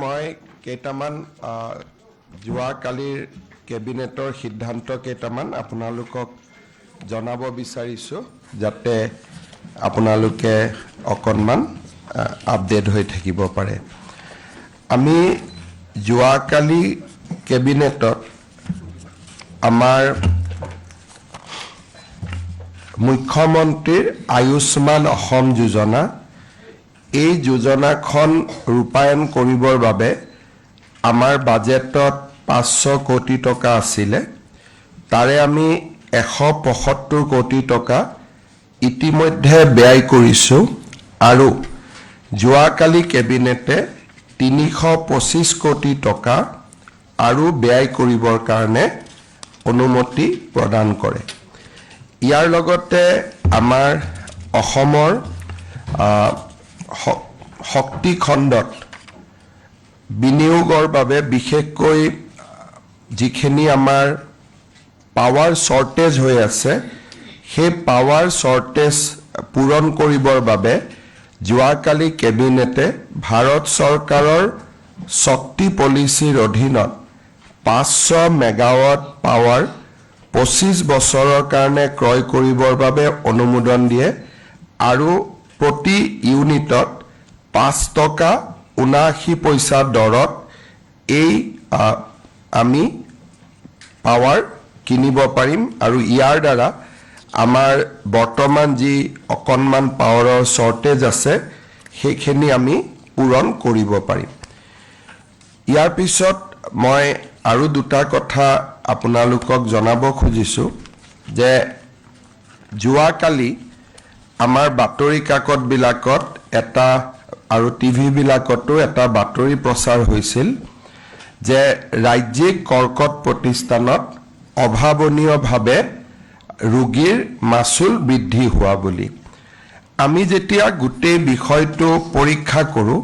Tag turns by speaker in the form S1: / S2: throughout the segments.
S1: মই কেইটামান যোৱাকালিৰ কেবিনেটৰ সিদ্ধান্ত কেইটামান আপোনালোকক জনাব বিচাৰিছোঁ যাতে আপোনালোকে অকণমান আপডেট হৈ থাকিব পাৰে। আমি যোৱাকালি কেবিনেটত আমাৰ মুখ্যমন্ত্ৰীৰ আয়ুষ্মান অসম যোজনা এই যোজনাখন ৰূপায়ণ কৰিবৰ বাবে আমাৰ বাজেটত 500 কোটি টকা আছিলে তাৰে আমি 175 কোটি টকা ইতিমধ্যে ব্যয় কৰিছো আৰু যোৱাকালি কেবিনেটে 325 কোটি টকা আৰু ব্যয় কৰিবৰ কাৰণে অনুমতি প্ৰদান কৰে। ইয়াৰ লগতে আমাৰ অসমৰ শক্তি খণ্ডত বিনিয়োগৰ বাবে বিশেষকৈ যিখিনি আমাৰ পাৱাৰ শৰ্টেজ হৈ আছে সেই পাৱাৰ শৰ্টেজ পূৰণ কৰিবৰ বাবে যোৱাকালি কেবিনেটে ভাৰত চৰকাৰৰ শক্তি পলিচিৰ অধীনত 500 মেগাৱাট পাৱাৰ 25 বছৰৰ কাৰণে ক্ৰয় কৰিবৰ বাবে অনুমোদন দিয়ে আৰু প্ৰতি ইউনিটত 5 টকা 79 পইচা দৰত এই আমি পাৱাৰ কিনিব পাৰিম আৰু ইয়াৰ দ্বাৰা আমাৰ বৰ্তমান যি অকণমান পাৱাৰৰ শৰ্টেজ আছে সেইখিনি আমি পূৰণ কৰিব পাৰিম। ইয়াৰ পিছত মই আৰু দুটা কথা আপোনালোকক জনাব খুজিছোঁ যে যোৱাকালি আমাৰ বাতৰি কাকতবিলাকত এটা আৰু টিভি বিলাকতো এটা বাতৰি প্ৰচাৰ হৈছিল যে ৰাজ্যিক কৰ্কট প্ৰতিষ্ঠানত অভাৱনীয়ভাৱে ৰোগীৰ মাচুল বৃদ্ধি হোৱা বুলি। আমি যেতিয়া গোটেই বিষয়টো পৰীক্ষা কৰোঁ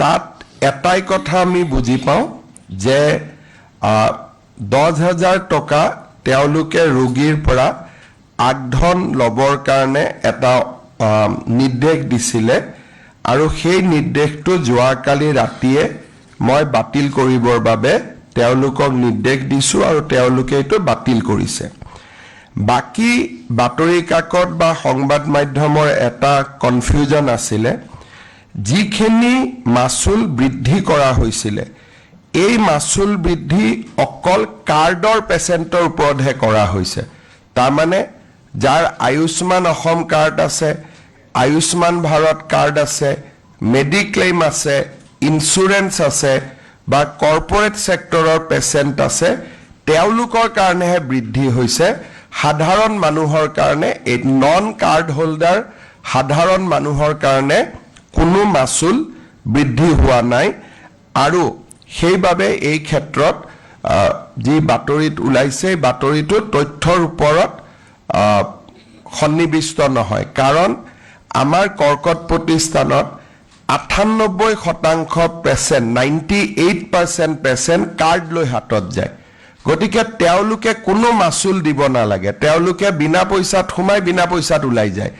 S1: তাত এটাই কথা আমি বুজি পাওঁ যে 10,000 টকা তেওঁলোকে ৰোগীৰ পৰা আগধন ল'বৰ কাৰণে এটা নিৰ্দেশ দিছিলে আৰু সেই নিৰ্দেশটো যোৱাকালি ৰাতিয়ে মই বাতিল কৰিবৰ বাবে তেওঁলোকক নিৰ্দেশ দিছোঁ আৰু তেওঁলোকে এইটো বাতিল কৰিছে। বাকী বাতৰি কাকত বা সংবাদ মাধ্যমৰ এটা কনফিউজন আছিলে যিখিনি মাচুল বৃদ্ধি কৰা হৈছিলে এই মাচুল বৃদ্ধি অকল কাৰ্ডৰ পেচেণ্টৰ ওপৰতহে কৰা হৈছে। তাৰমানে যাৰ আয়ুষ্মান অসম কাৰ্ড আছে, আয়ুষ্মান ভাৰত কাৰ্ড আছে, মেডিক্লেইম আছে, ইঞ্চুৰেঞ্চ আছে বা কৰ্পৰেট সেক্টৰৰ পেচেণ্ট আছে তেওঁলোকৰ কাৰণেহে বৃদ্ধি হৈছে। সাধাৰণ মানুহৰ কাৰণে এই নন কাৰ্ড হোল্ডাৰ সাধাৰণ মানুহৰ কাৰণে কোনো মাচুল বৃদ্ধি হোৱা নাই আৰু সেইবাবে এই ক্ষেত্ৰত যি বাতৰিত ওলাইছে বাতৰিটো তথ্যৰ ওপৰত সন্নিবিষ্ট নহয় কাৰণ আমাৰ কৰ্কট প্ৰতিষ্ঠানত 98% পেচেণ্ট 98% পেচেণ্ট কাৰ্ড লৈ হাতত যায়। গতিকে তেওঁলোকে কোনো মাচুল দিব নালাগে, তেওঁলোকে বিনা পইচাত সোমাই বিনা পইচাত ওলাই যায়।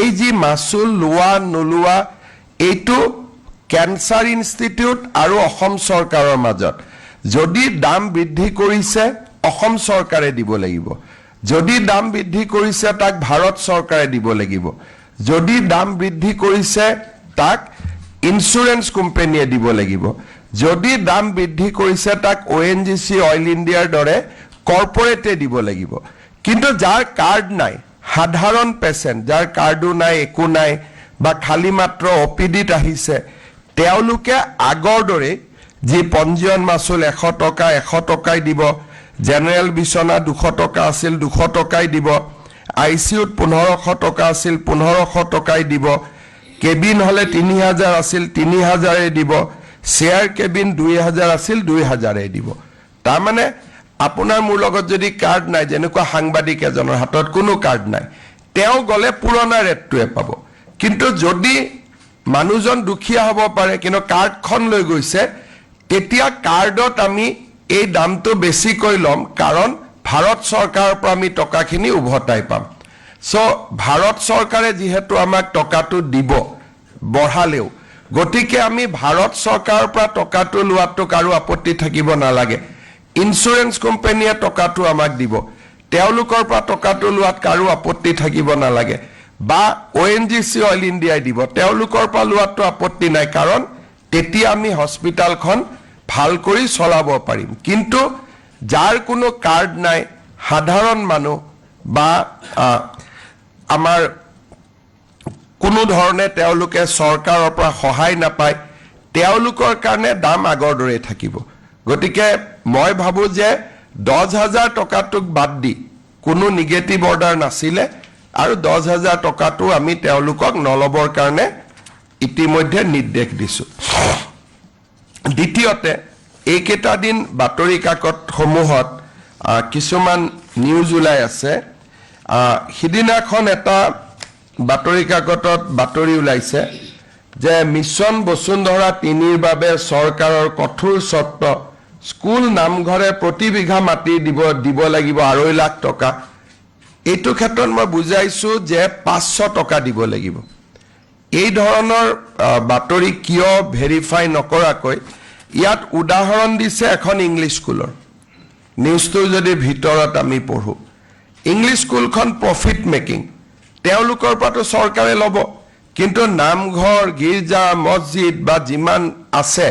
S1: এই যি মাচুল লোৱা নোলোৱা এইটো কেন্সাৰ ইনষ্টিটিউট আৰু অসম চৰকাৰৰ মাজত। যদি দাম বৃদ্ধি কৰিছে অসম চৰকাৰে দিব লাগিব, যদি দাম বৃদ্ধি কৰিছে তাক ভাৰত চৰকাৰে দিব লাগিব, যদি দাম বৃদ্ধি কৰিছে তাক ইঞ্চুৰেঞ্চ কোম্পানীয়ে দিব লাগিব, যদি দাম বৃদ্ধি কৰিছে তাক ONGC অইল ইণ্ডিয়াৰ দৰে কৰ্পৰেটে দিব লাগিব। কিন্তু যাৰ কাৰ্ড নাই, সাধাৰণ পেচেণ্ট যাৰ কাৰ্ডো নাই একো নাই বা খালি মাত্ৰ OPDত আহিছে তেওঁলোকে আগৰ দৰে যি পঞ্জীয়ন মাচুল 100 টকা 100 টকাই দিব, জেনেৰেল বিচনা 200 টকা আছিল 200 টকাই দিব, ICUত 1500 টকা আছিল 1500 টকাই দিব, কেবিন হলে 3000 আছিল 3000 দিব, চেয়াৰ কেবিন 2000 আছিল 2000 দিব। তাৰমানে আপোনাৰ মোৰ লগত যদি কাৰ্ড নাই, যেনেকুৱা সাংবাদিক এজনৰ হাতত কোনো কাৰ্ড নাই, তেওঁ গলে পুৰণা ৰেটটোৱে পাব। কিন্তু যদি মানুহজন দুখীয়া হ'ব পাৰে কিন্তু কাৰ্ডখন লৈ গৈছে তেতিয়া কাৰ্ডত আমি এই দামটো বেছিকৈ ল'ম কাৰণ ভাৰত চৰকাৰৰ পৰা আমি টকাখিনি উভতাই পাম। সো ভাৰত চৰকাৰে যেহেতু আমাক টকাটো দিব বঢ়ালেও গতিকে আমি ভাৰত চৰকাৰৰ পৰা টকাটো লোৱাটো কাৰো আপত্তি থাকিব নালাগে ইন্স্যুৰেন্স কোম্পানীয়ে টকাটো আমাক দিব তেওঁলোকৰ পৰা টকাটো লোৱাত কাৰো আপত্তি থাকিব নালাগে বা ONGC অইল ইণ্ডিয়াই দিব তেওঁলোকৰ পৰা লোৱাটো আপত্তি নাই কাৰণ তেতিয়া আমি হস্পিটালখন ভাল কৰি চলাব পাৰিম কিন্তু যাৰ কোনো কাৰ্ড নাই সাধাৰণ মানুহ বা আমাৰ কোনো ধৰণে তেওঁলোকে চৰকাৰৰ পৰা সহায় নাপায় তেওঁলোকৰ কাৰণে দাম আগৰ দৰে থাকিব গতিকে মই ভাবো যে 10,000 টকাটোক বাদ দি কোনো নিগেটিভ অৰ্ডাৰ নাছিলে আৰু 10,000 টকাটো আমি তেওঁলোকক নলবৰ কাৰণে ইতিমধ্যে নিৰ্দেশ দিছো দ্বিতীয়তে এইকেইটা দিন বাতৰি কাকত সমূহত কিছুমান নিউজ ওলাই আছে সিদিনাখন এটা বাতৰি কাকতত বাতৰি ওলাইছে যে মিছন বসুন্ধৰা 3ৰ বাবে চৰকাৰৰ কঠোৰ চৰ্ত স্কুল নামঘৰে প্ৰতি বিঘা মাটি দিব লাগিব 2.5 লাখ টকা এইটো ক্ষেত্ৰত মই বুজাইছো যে 500 টকা দিব লাগিব এই ধৰণৰ বাতৰি কিয় ভেৰিফাই নকৰাকৈ ইয়াত উদাহৰণ দিছে এখন ইংলিছ স্কুলৰ নিউজটো যদি ভিতৰত আমি পঢ়ো ইংলিছ স্কুলখন প্ৰফিট মেকিং তেওঁলোকৰ পৰাটো চৰকাৰে ল'ব কিন্তু নামঘৰ গীৰ্জা মছজিদ বা যিমান আছে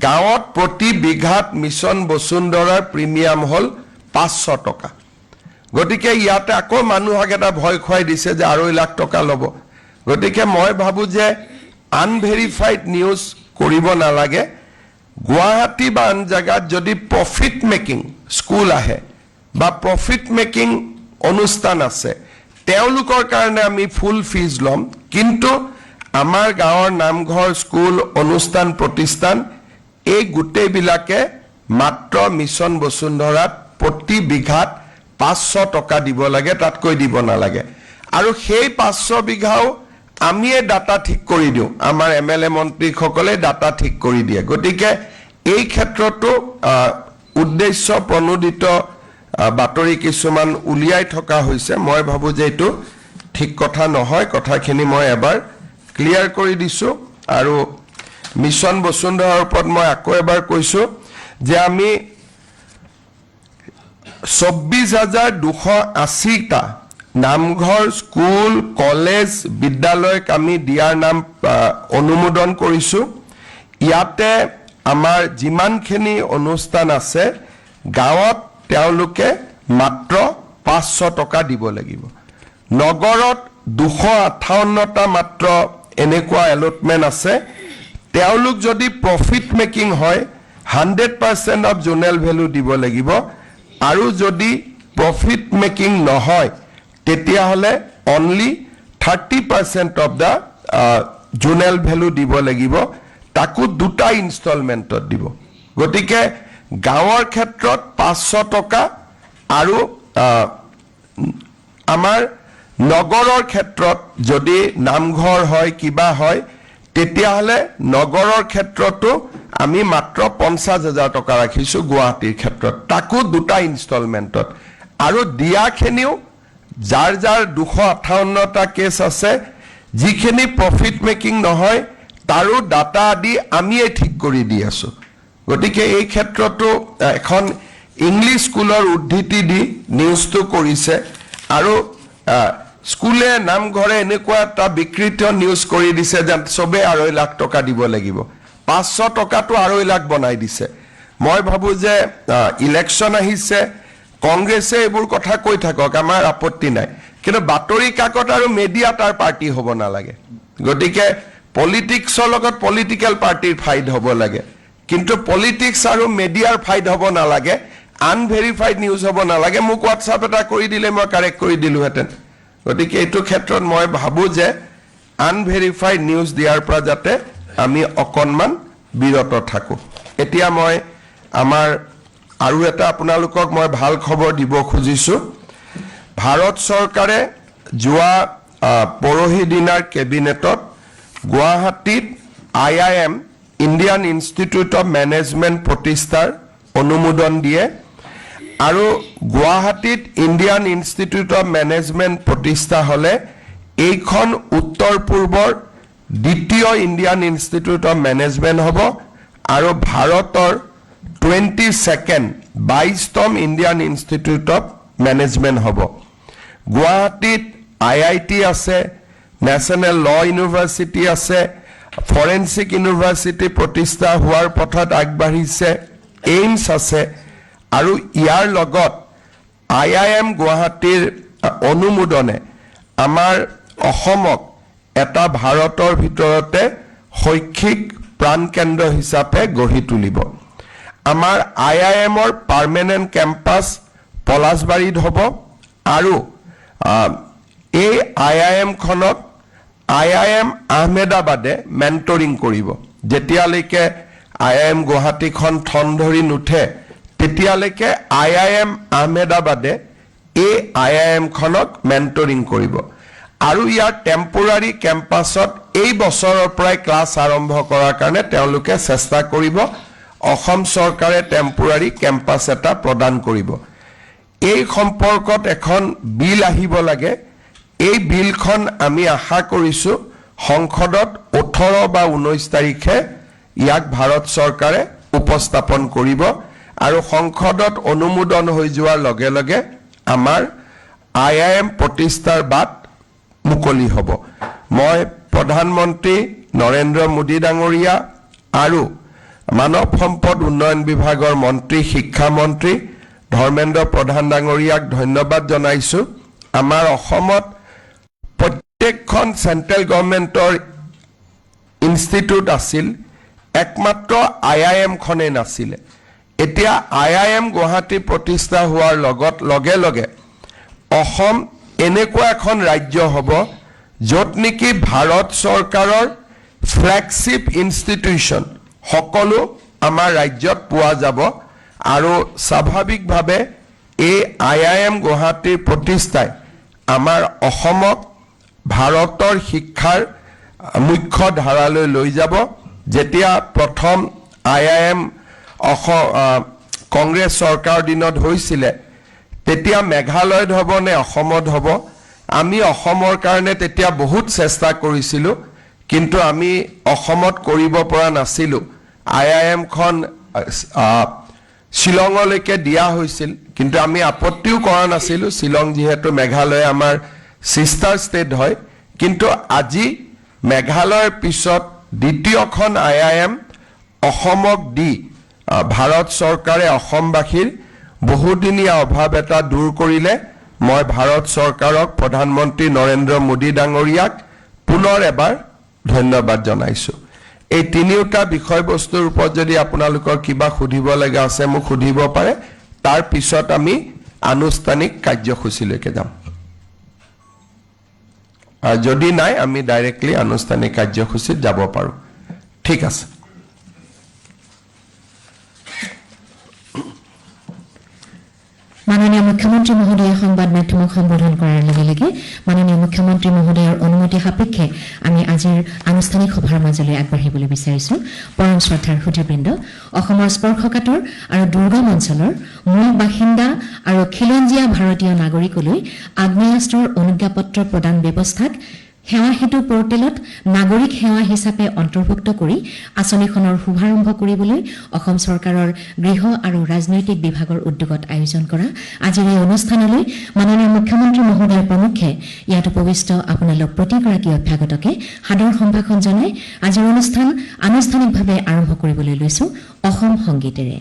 S1: গাঁৱত প্ৰতি বিঘাত মিছন বসুন্ধৰাৰ প্ৰিমিয়াম হল 500 টকা গতিকে ইয়াতে আকৌ মানুহক এটা ভয় খুৱাই দিছে যে 2.5 লাখ টকা ল'ব গতিকে মই ভাবো যে আনভেৰিফাইড নিউজ কৰিব নালাগে গুৱাহাটী বা আন জায়গাত যদি প্ৰফিট মেকিং স্কুল আহে বা প্ৰফিট মেকিং অনুষ্ঠান আছে তেওঁলোকৰ কাৰণে আমি ফুল ফিজ লম কিন্তু আমাৰ গাঁৱৰ নামঘৰ স্কুল অনুষ্ঠান প্ৰতিষ্ঠান এই গোটেইবিলাকে মাত্ৰ মিছন বসুন্ধৰাত প্ৰতি বিঘাত 500 টকা দিব লাগে তাতকৈ দিব নালাগে আৰু সেই 500 বিঘাও আমিয়ে ডাটা ঠিক কৰি দিও আমাৰ MLA মন্ত্ৰীসকলে ডাটা ঠিক কৰি দিয়ে গতিকে এই ক্ষেত্ৰটো উদ্দেশ্য প্ৰণোদিত বাতৰি কিছুমান উলিয়াই থকা হৈছে মই ভাবো যে এটো ঠিক কথা নহয় কথাখিনি মই এবাৰ ক্লিয়াৰ কৰি দিছো আৰু মিছন বসুন্ধৰাৰ ওপৰত মই আকৌ এবাৰ কৈছো যে আমি 24,280 টা নামঘৰ স্কুল কলেজ বিদ্যালয়ক আমি দিয়াৰ নাম অনুমোদন কৰিছো ইয়াতে আমাৰ যিমানখিনি অনুষ্ঠান আছে গাঁৱত তেওঁলোকে মাত্ৰ 500 টকা দিব লাগিব নগৰত 258 টা মাত্ৰ এনেকুৱা এলটমেন্ট আছে তেওঁলোক যদি প্ৰফিট মেকিং হয় 100% অফ জোনেল ভ্যালু দিব লাগিব আৰু যদি প্ৰফিট মেকিং নহয় তেতিয়া হলে only 30% of the zonal value দিব লাগিব তাকো দুটা ইনষ্টলমেন্টত দিব গতিকে গাঁৱৰ ক্ষেত্ৰত 500 টকা আৰু আমাৰ নগৰৰ ক্ষেত্ৰত যদি নামঘৰ হয় কিবা হয় তেতিয়া হলে নগৰৰ ক্ষেত্ৰতো আমি মাত্ৰ 50,000 টকা ৰাখিছো গুৱাহাটীৰ ক্ষেত্ৰত তাকো দুটা ইনষ্টলমেন্টত আৰু দিয়াখিনিও যাৰ 258 টা কেছ আছে যিখিনি প্ৰফিট মেকিং নহয় তাৰো ডাটা আদি আমিয়ে ঠিক কৰি দি আছো গতিকে এই ক্ষেত্ৰতো এখন ইংলিছ স্কুলৰ উদ্ধৃতি দি নিউজটো কৰিছে আৰু স্কুলে নামঘৰে এনেকুৱা এটা বিকৃত নিউজ কৰি দিছে যে সবে 2.5 লাখ টকা দিব লাগিব 500 টকাটো 2.5 লাখ বনাই দিছে মই ভাবো যে ইলেকশন আহিছে কংগ্ৰেছে এইবোৰ কথা কৈ থাকক আমাৰ আপত্তি নাই কিন্তু বাতৰি কাকত আৰু মিডিয়া তাৰ পাৰ্টি হ'ব নালাগে গতিকে পলিটিক্সৰ লগত পলিটিক্যাল পাৰ্টিৰ ফাইট হ'ব লাগে কিন্তু পলিটিক্স আৰু মিডিয়াৰ ফাইট হ'ব নালাগে আনভেৰিফাইড নিউজ হ'ব নালাগে মোক WhatsApp এটা কৰি দিলে মই কাৰেক্ট কৰি দিলো হেতেন গতিকে এইটো ক্ষেত্ৰত মই ভাবো যে আনভেৰিফাইড নিউজ দিয়াৰ পৰা যাতে আমি অকনমান বিৰত থাকো এতিয়া মই আমাৰ আৰু এটা আপোনালোকক মই ভাল খবৰ দিব খুজিছো ভাৰত চৰকাৰে যোৱা পৰহি দিনাৰ কেবিনেটত গুৱাহাটীত IIM Indian Institute of management প্ৰতিষ্ঠাৰ অনুমোদন দিয়ে আৰু গুৱাহাটীত ইণ্ডিয়ান ইনষ্টিটিউট অফ মেনেজমেন্ট প্ৰতিষ্ঠা হলে এইখন উত্তৰ পূৰ্বৰ দ্বিতীয় ইণ্ডিয়ান ইনষ্টিটিউট অফ মেনেজমেণ্ট হ'ব আৰু ভাৰতৰ 22nd 22তম ইণ্ডিয়ান ইনষ্টিটিউট অফ মেনেজমেণ্ট হ'ব গুৱাহাটীত IIT আছে নেশ্যনেল ল ইউনিভাৰ্চিটি আছে ফৰেনচিক ইউনিভাৰ্চিটি প্ৰতিষ্ঠা হোৱাৰ পথত আগবাঢ়িছে এইমছ আছে আৰু ইয়াৰ লগত IIM গুৱাহাটীৰ অনুমোদনে আমাৰ অসমক এটা ভাৰতৰ ভিতৰতে শৈক্ষিক প্ৰাণকেন্দ্ৰ হিচাপে গঢ়ি তুলিব আমাৰ IIMৰ পাৰ্মানেণ্ট কেম্পাছ পলাশবাৰীত হ'ব আৰু এই IIMখনক IIM আহমেদাবাদে মেণ্টৰিং কৰিব যেতিয়ালৈকে IIM গুৱাহাটীখন ঠন ধৰি নুঠে তেতিয়ালৈকে IIM আহমেদাবাদে এই IIMখনক মেণ্টৰিং কৰিব আৰু ইয়াৰ টেম্পোৰাৰী কেম্পাছত এই বছৰৰ পৰাই ক্লাছ আৰম্ভ কৰাৰ কাৰণে তেওঁলোকে চেষ্টা কৰিব অসম চৰকাৰে টেম্পোৰাৰী কেম্পাছ এটা প্ৰদান কৰিব এই সম্পৰ্কত এখন বিল আহিব লাগে এই বিলখন আমি আশা কৰিছো সংসদত 18 বা 19 তাৰিখে ইয়াক ভাৰত চৰকাৰে উপস্থাপন কৰিব আৰু সংসদত অনুমোদন হৈ যোৱাৰ লগে লগে আমাৰ IIM প্ৰতিষ্ঠাৰ বাট মুকলি হ'ব মই প্ৰধানমন্ত্ৰী নৰেন্দ্ৰ মোদী ডাঙৰীয়া আৰু মানৱ সম্পদ উন্নয়ন বিভাগৰ মন্ত্ৰী শিক্ষা মন্ত্ৰী ধৰ্মেন্দ্ৰ প্ৰধান ডাঙৰীয়াক ধন্যবাদ জনাইছো আমাৰ অসমত প্ৰত্যেকখন সেন্ট্ৰেল গভৰ্ণমেণ্টৰ ইনষ্টিটিউট আছিল একমাত্ৰ IIM খনে নাছিলে এতিয়া IIM গুৱাহাটী প্ৰতিষ্ঠা হোৱাৰ লগে লগে অসম এনেকুৱা এখন ৰাজ্য হ'ব য'ত নেকি ভাৰত চৰকাৰৰ ফ্লেগশিপ ইনষ্টিটিউচন সকলো আমাৰ ৰাজ্যত পোৱা যাব আৰু স্বাভাৱিকভাৱে এই IIM গুৱাহাটীৰ প্ৰতিষ্ঠাই আমাৰ অসমক ভাৰতৰ শিক্ষাৰ মুখ্য ধাৰালৈ লৈ যাব যেতিয়া প্ৰথম IIM কংগ্ৰেছ চৰকাৰৰ দিনত হৈছিলে তেতিয়া মেঘালয়ত হ'ব নে অসমত হ'ব আমি অসমৰ কাৰণে তেতিয়া বহুত চেষ্টা কৰিছিলো কিন্তু আমি অসমত কৰিব পৰা নাছিলো IIM খন শিলঙলৈকে দিয়া হৈছিল কিন্তু আমি আপত্তিও কৰা নাছিলো শিলং যেহেতু মেঘালয় আমাৰ সিস্টাৰ ষ্টেট হয় কিন্তু আজি মেঘালয়ৰ পিছত দ্বিতীয়খন IIM অসমক দি ভাৰত চৰকাৰে অসমবাসীৰ বহুদিনীয়া অভাৱ এটা দূৰ কৰিলে মই ভাৰত চৰকাৰক প্ৰধানমন্ত্ৰী নৰেন্দ্ৰ মোদী ডাঙৰীয়াক পুনৰ এবাৰ ধন্যবাদ জনাইছো এই তিনিওটা বিষয়বস্তুৰ ওপৰত যদি আপোনালোকৰ কিবা সুধিব লগা আছে মোক সুধিব পাৰে তাৰ পিছত আমি আনুষ্ঠানিক কাৰ্যসূচীলৈকে যাম আৰু যদি নাই আমি ডাইৰেক্টলি আনুষ্ঠানিক কাৰ্যসূচীত যাব পাৰো ঠিক আছে
S2: মাননীয় মুখ্যমন্ত্ৰী মহোদয় সংবাদ মাধ্যমক সম্বোধন কৰাৰ লগে লগে মাননীয় মুখ্যমন্ত্ৰী মহোদয়ৰ অনুমতি সাপেক্ষে আমি আজিৰ আনুষ্ঠানিক সভাৰ মাজলৈ আগবাঢ়িবলৈ বিচাৰিছো পৰম শ্ৰদ্ধাৰ সুধীবৃন্দ অসমৰ স্পৰ্শকাতৰ আৰু দুৰ্গম অঞ্চলৰ মূল বাসিন্দা আৰু খিলঞ্জীয়া ভাৰতীয় নাগৰিকলৈ আগ্নেয়াস্ত্ৰৰ অনুজ্ঞাপত্ৰ প্ৰদান ব্যৱস্থাক সেৱা হেতু পোৰ্টেলত নাগৰিক সেৱা হিচাপে অন্তৰ্ভুক্ত কৰি আঁচনিখনৰ শুভাৰম্ভ কৰিবলৈ অসম চৰকাৰৰ গৃহ আৰু ৰাজনৈতিক বিভাগৰ উদ্যোগত আয়োজন কৰা আজিৰ এই অনুষ্ঠানলৈ মাননীয় মুখ্যমন্ত্ৰী মহোদয়ৰ প্ৰমুখ্যে ইয়াত উপবিষ্ট আপোনালোক প্ৰতিগৰাকী অভ্যাগতকে সাদৰ সম্ভাষণ জনাই আজিৰ অনুষ্ঠান আনুষ্ঠানিকভাৱে আৰম্ভ কৰিবলৈ লৈছো অসম সংগীতেৰে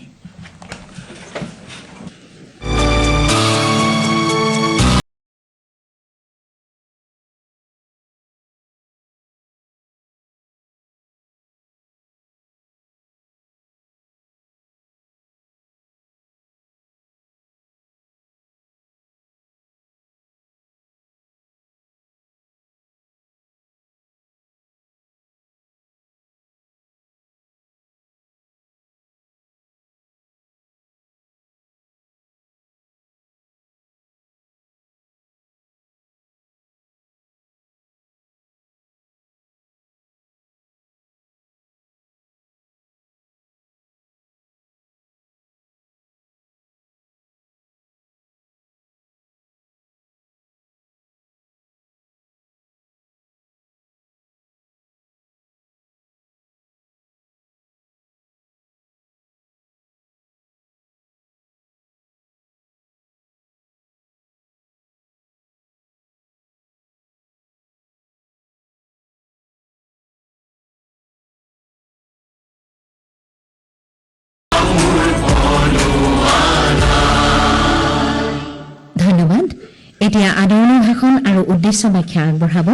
S2: এতিয়া আদৰণি ভাষণ আৰু উদ্দেশ্য ব্যাখ্যা আগবঢ়াব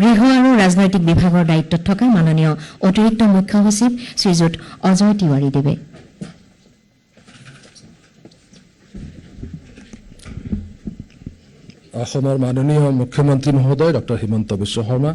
S2: গৃহ আৰু ৰাজনৈতিক বিভাগৰ দায়িত্বত থকা মাননীয় অতিৰিক্ত মুখ্য সচিব শ্ৰীযুত অজয় তিৱাৰী দেৱে।
S3: অসমৰ মাননীয় মুখ্যমন্ত্ৰী মহোদয় ডক্টৰ হিমন্ত বিশ্ব শৰ্মা,